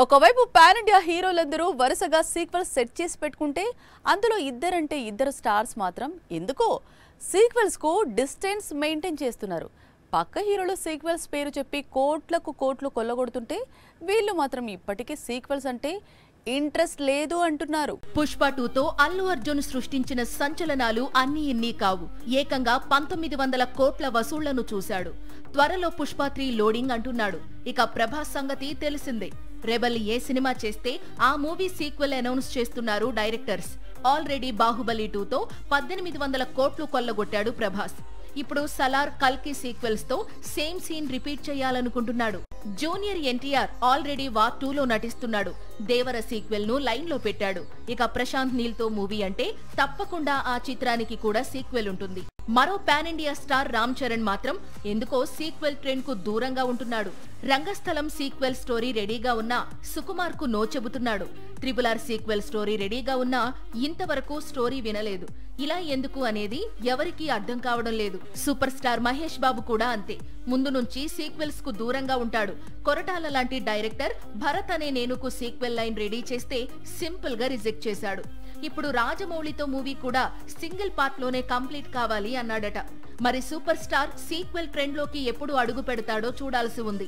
ఒకవైపు pan India హీరోలందరూ వరుసగా sequels set చేసి పెట్టుకుంటే అందులో ఇద్దరు స్టార్స్ మాత్రం ఎందుకో సీక్వెల్స్ కు డిస్టెన్స్ మెయింటైన్ చేస్తున్నారు. పక్క హీరోలు సీక్వెల్స్ పేరు చెప్పి కోట్లకు కోట్లు కొల్లగొడుతుంటే వీళ్ళు మాత్రం ఇప్పటికీ సీక్వెల్స్ అంటే ఇంట్రెస్ట్ లేదు అంటున్నారు. పుష్ప 2తో అల్లు అర్జున్ సృష్టించిన సంచలనాలు అన్నీ ఇన్ని కావు. ఏకంగా 1900 కోట్ల వసూళ్లను చూశాడు. త్వరలో పుష్ప 3 లోడింగ్ అంటున్నాడు. ఇక ప్రభాస్ సంగతి తెలిసిందే. రెబల్ ఏ సినిమా చేస్తే ఆ మూవీ సీక్వెల్ అనౌన్స్ చేస్తున్నారు డైరెక్టర్స్. ఆల్రెడీ బాహుబలి 2తో 1800 కోట్లు కొల్లగొట్టాడు ప్రభాస్. ఇప్పుడు సలార్ కల్కి సీక్వెల్స్ తో సేమ్ సీన్ రిపీట్ చేయాలనుకుంటున్నాడు. జూనియర్ ఎన్టీఆర్ ఆల్రెడీ వార్ 2లో నటిస్తున్నాడు. దేవర సీక్వెల్ ను లైన్ లో పెట్టాడు. ఇక ప్రశాంత్ నీల్ తో మూవీ అంటే తప్పకుండా ఆ చిత్రానికి కూడా సీక్వెల్ ఉంటుంది. మరో pan India star Ram Charan మాత్రం ఎందుకో సీక్వెల్ ట్రెండ్ కు దూరంగా ఉంటున్నాడు. రంగస్థలం సీక్వెల్ స్టోరీ రెడీగా ఉన్నా సుకుమార్ కు నో చెబుతున్నాడు. RRR సీక్వెల్ స్టోరీ రెడీగా ఉన్నా ఇంతవరకు స్టోరీ వినలేదు. ఇలా ఎందుకు అనేది ఎవరికీ అర్థం కావడం లేదు. సూపర్ స్టార్ మహేష్ బాబు కూడా అంతే. ముందు నుంచి సీక్వెల్స్ కు దూరంగా ఉంటాడు. కొరటాల లాంటి డైరెక్టర్ భరత్ అనే నేనుకు సీక్వెల్ లైన్ రెడీ చేస్తే సింపుల్ గా రిజెక్ట్ చేశాడు. ఇప్పుడు రాజమౌళితో మూవీ కూడా సింగిల్ పార్ట్ లోనే కంప్లీట్ కావాలి అన్నాడట. మరి సూపర్ స్టార్ సీక్వెల్ ట్రెండ్ లోకి ఎప్పుడు అడుగు పెడతాడో చూడాల్సి ఉంది.